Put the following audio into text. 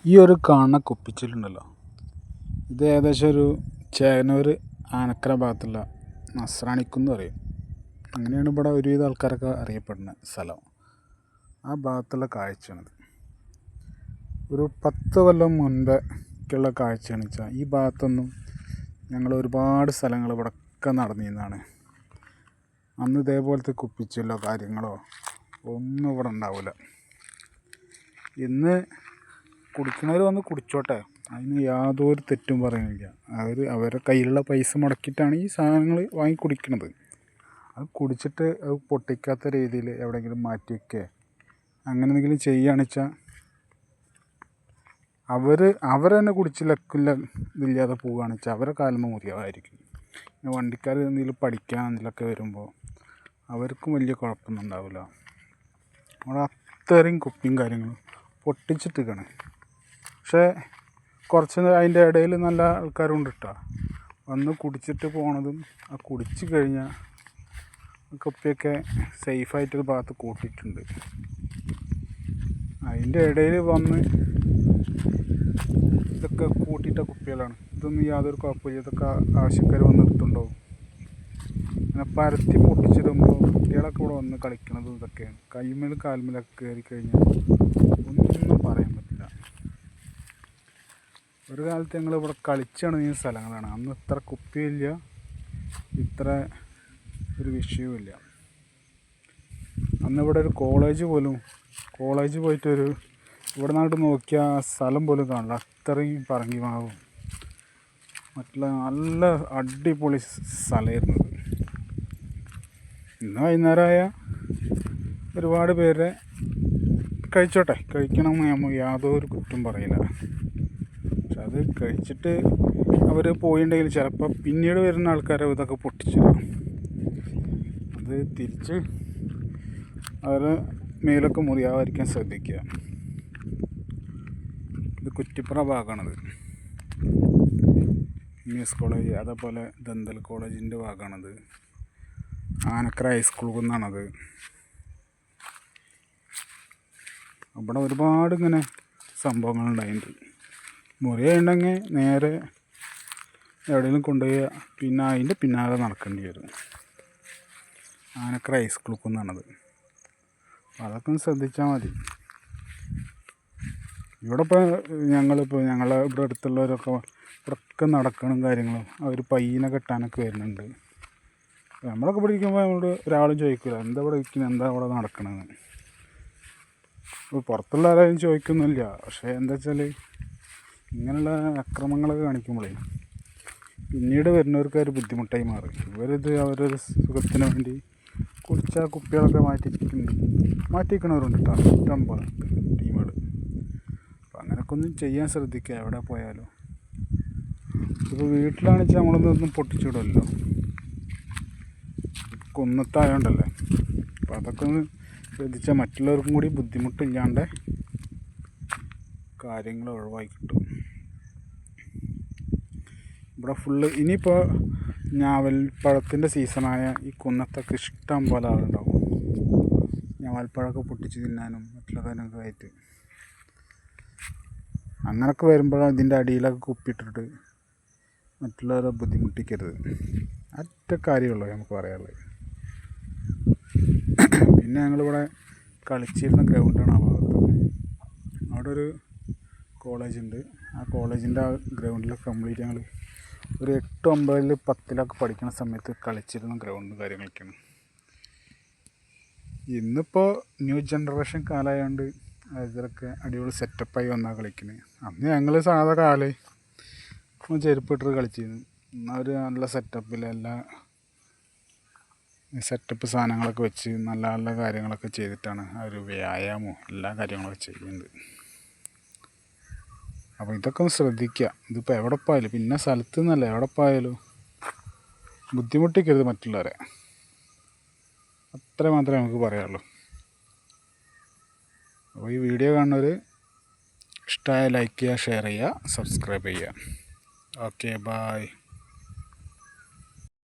ഈ ഒരു കാണുന്ന കുപ്പിച്ചിലുണ്ടല്ലോ, ഇത് ഏകദേശം ഒരു ചേകനൂർ ആനക്കര ഭാഗത്തുള്ള നസ്രാണിക്കുന്ന് പറയും. അങ്ങനെയാണ് ഇവിടെ ഒരുവിധ ആൾക്കാരൊക്കെ അറിയപ്പെടുന്ന സ്ഥലം. ആ ഭാഗത്തുള്ള കാഴ്ചയാണിത്. ഒരു 10 കൊല്ലം മുൻപേക്കുള്ള കാഴ്ചയാണെന്ന് വെച്ചാൽ ഈ ഭാഗത്തൊന്നും ഞങ്ങൾ ഒരുപാട് സ്ഥലങ്ങൾ ഇവിടെയൊക്കെ നടന്നിരുന്നതാണ്. അന്ന് ഇതേപോലത്തെ കുപ്പിച്ചിലോ കാര്യങ്ങളോ ഒന്നും ഇവിടെ ഉണ്ടാവില്ല. ഇന്ന് കുടിക്കുന്നവർ വന്ന് കുടിച്ചോട്ടെ, അതിന് യാതൊരു തെറ്റും പറയുന്നില്ല. അവരുടെ കയ്യിലുള്ള പൈസ മുടക്കിയിട്ടാണ് ഈ സാധനങ്ങൾ വാങ്ങി കുടിക്കുന്നത്. അത് കുടിച്ചിട്ട് അത് പൊട്ടിക്കാത്ത രീതിയിൽ എവിടെയെങ്കിലും മാറ്റി വയ്ക്കുക അങ്ങനെ എന്തെങ്കിലും ചെയ്യുകയാണെന്ന് വെച്ചാൽ അവർ തന്നെ കുടിച്ച് ഇതില്ലാതെ പോവുകയാണെന്ന് വെച്ചാൽ അവരുടെ കാലം മുറിയായിരിക്കും. പിന്നെ വണ്ടിക്കാർ എന്തെങ്കിലും പഠിക്കാൻ എന്തെങ്കിലുമൊക്കെ വരുമ്പോൾ അവർക്കും വലിയ കുഴപ്പമൊന്നും ഉണ്ടാവില്ല. അവിടെ അത്രയും കുപ്പിയും കാര്യങ്ങളും പൊട്ടിച്ചിട്ടിരിക്കുകയാണ്. പക്ഷേ കുറച്ച് അതിൻ്റെ ഇടയിൽ നല്ല ആൾക്കാരുണ്ട് കേട്ടോ, വന്ന് കുടിച്ചിട്ട് പോണതും ആ കുടിച്ച് കഴിഞ്ഞാൽ കുപ്പിയൊക്കെ സേഫായിട്ടൊരു ഭാഗത്ത് കൂട്ടിയിട്ടുണ്ട്. അതിൻ്റെ ഇടയിൽ വന്ന് ഇതൊക്കെ കൂട്ടിയിട്ട കുപ്പികളാണ്. ഇതൊന്നും യാതൊരു കുഴപ്പമില്ല. ഇതൊക്കെ ആവശ്യക്കാർ വന്ന് എടുത്തുണ്ടാവും. അങ്ങനെ പരത്തി പൊട്ടിച്ചിടുമ്പോൾ കുട്ടികളൊക്കെ ഇവിടെ വന്ന് കളിക്കണതും ഇതൊക്കെയാണ്. കൈമേലും കാൽമേലൊക്കെ കയറി കഴിഞ്ഞാൽ ഒന്നും പറയാൻ പറ്റില്ല. ഒരു കാലത്ത് ഞങ്ങളിവിടെ കളിച്ചാണ് ഈ സ്ഥലങ്ങളാണ്. അന്ന് ഇത്ര കുപ്പിയില്ല, ഇത്ര ഒരു വിഷയവുമില്ല. അന്നിവിടെ ഒരു കോളേജ് പോയിട്ടൊരു ഇവിടെ നിന്നിട്ട് നോക്കിയാൽ ആ സ്ഥലം പോലും കാണില്ല. അത്രയും പറങ്കി മാവും മറ്റുള്ള നല്ല അടിപൊളി സ്ഥലമായിരുന്നു. ഇന്ന് വൈകുന്നേരമായ ഒരുപാട് പേരെ കഴിച്ചോട്ടെ, കഴിക്കണം, നമ്മൾ യാതൊരു കുറ്റം പറയില്ല. പക്ഷെ അത് കഴിച്ചിട്ട് അവർ പോയിട്ടുണ്ടെങ്കിൽ ചിലപ്പോൾ പിന്നീട് വരുന്ന ആൾക്കാരെ ഇതൊക്കെ പൊട്ടിച്ചിടാം. അത് തിരിച്ച് അവരെ മേലൊക്കെ മുറിയാവാതിരിക്കാൻ ശ്രദ്ധിക്കുക. ഇത് കുറ്റിപ്പുറ ഭാഗമാണത്. എസ് കോളേജ്, അതേപോലെ ദന്തൽ കോളേജിൻ്റെ ഭാഗമാണത്. ആനക്കര ഹൈസ്കൂൾ കുന്നാണത്. അവിടെ ഒരുപാട് ഇങ്ങനെ സംഭവങ്ങളുണ്ടായിട്ടുണ്ട്. മുറിയുണ്ടെങ്കിൽ നേരെ എവിടെയെങ്കിലും കൊണ്ടുപോയി പിന്നെ അതിൻ്റെ പിന്നാലെ നടക്കേണ്ടി വരും. ആനക്കര ഹൈസ്കൂൾ കുന്നാണത്. അതൊക്കെ ഒന്ന് ശ്രദ്ധിച്ചാൽ മതി. ഇവിടെ ഞങ്ങളെ ഇവിടെ അടുത്തുള്ളവരൊക്കെ ഇവിടെയൊക്കെ നടക്കണം കാര്യങ്ങളും അവർ പയ്യനെ കെട്ടാനൊക്കെ വരുന്നുണ്ട്. നമ്മളൊക്കെ പഠിക്കുമ്പോൾ നമ്മളോട് ഒരാളും ചോദിക്കില്ല എന്താ ഇവിടെ ഇരിക്കുന്നത്, എന്താ ഇവിടെ നടക്കണമെന്ന്. പുറത്തുള്ള ആരാരും ചോദിക്കുന്നില്ല. പക്ഷേ എന്താ വെച്ചാൽ ഇങ്ങനെയുള്ള അക്രമങ്ങളൊക്കെ കാണിക്കുമ്പോഴേ പിന്നീട് വരുന്നവർക്ക് ഒരു ബുദ്ധിമുട്ടായി മാറും. ഇവരിത് അവരൊരു സുഖത്തിന് വേണ്ടി കുടിച്ച കുപ്പികളൊക്കെ മാറ്റിയിരിക്കണവരുണ്ട് കേട്ടോ, ഇഷ്ടം പോലെ ടീമുകൾ. അപ്പം അങ്ങനെയൊക്കെ ഒന്നും ചെയ്യാൻ ശ്രദ്ധിക്കുക എവിടെ പോയാലും. ഇപ്പോൾ വീട്ടിലാണെന്ന് വെച്ചാൽ നമ്മളൊന്നും പൊട്ടിച്ചിടുമല്ലോ, കുന്നത്തായോണ്ടല്ലേ. അപ്പം അതൊക്കെ ഒന്ന് ശ്രദ്ധിച്ചാൽ മറ്റുള്ളവർക്കും കൂടി ബുദ്ധിമുട്ടില്ലാണ്ട് കാര്യങ്ങൾ ഒഴിവാക്കി കിട്ടും. ഇവിടെ ഫുള്ള് ഇനിയിപ്പോൾ ഞാവൽപ്പഴത്തിൻ്റെ സീസണായ ഈ കുന്നത്തൊക്കെ ഇഷ്ടം പോലെ ആളുണ്ടാവും. ഞാവൽപ്പഴമൊക്കെ പൊട്ടിച്ച് തിന്നാനും മറ്റുള്ള കാര്യങ്ങളൊക്കെ ആയിട്ട്. അങ്ങനെയൊക്കെ വരുമ്പോഴാണ് ഇതിൻ്റെ അടിയിലൊക്കെ കുപ്പിയിട്ടിട്ട് മറ്റുള്ളവരെ ബുദ്ധിമുട്ടിക്കരുത്. ഒറ്റ കാര്യമുള്ളൂ നമുക്ക് പറയാനുള്ളത്. പിന്നെ ഞങ്ങളിവിടെ കളിച്ചിരുന്ന ഗ്രൗണ്ടാണ് ആ ഭാഗത്ത്. അവിടെ ഒരു കോളേജുണ്ട്. ആ കോളേജിൻ്റെ ആ ഗ്രൗണ്ടിൽ കംപ്ലീറ്റ് ഞങ്ങൾ ഒരു 8, 9, 10 പഠിക്കുന്ന സമയത്ത് കളിച്ചിരുന്ന ഗ്രൗണ്ടും കാര്യങ്ങളൊക്കെയാണ്. ഇന്നിപ്പോൾ ന്യൂ ജനറേഷൻ കാലമായതുകൊണ്ട് ഇതിലൊക്കെ അടിപൊളി സെറ്റപ്പായി വന്നാൽ കളിക്കുന്നത്. അന്ന് ഞങ്ങൾ സാധാ കാലേ ചെരുപ്പിട്ടിട്ട് കളിച്ചിരുന്നു. എന്നാൽ ഒരു നല്ല സെറ്റപ്പിൽ എല്ലാ സെറ്റപ്പ് സാധനങ്ങളൊക്കെ വെച്ച് നല്ല നല്ല കാര്യങ്ങളൊക്കെ ചെയ്തിട്ടാണ് ആ ഒരു വ്യായാമവും എല്ലാ കാര്യങ്ങളൊക്കെ ചെയ്യുന്നത്. അപ്പോൾ ഇതൊക്കെ ഒന്ന് ശ്രദ്ധിക്കുക. ഇതിപ്പോൾ എവിടെ പോയാലും പിന്നെ സ്ഥലത്ത് നിന്നല്ല എവിടെ പോയാലും ബുദ്ധിമുട്ടിക്കരുത് മറ്റുള്ളവരെ. അത്ര മാത്രമേ നമുക്ക് പറയാനുള്ളൂ. അപ്പോൾ ഈ വീഡിയോ കാണുന്നവർ ഇഷ്ടമായ ലൈക്ക് ചെയ്യുക, ഷെയർ ചെയ്യുക, സബ്സ്ക്രൈബ് ചെയ്യുക. Okay, bye.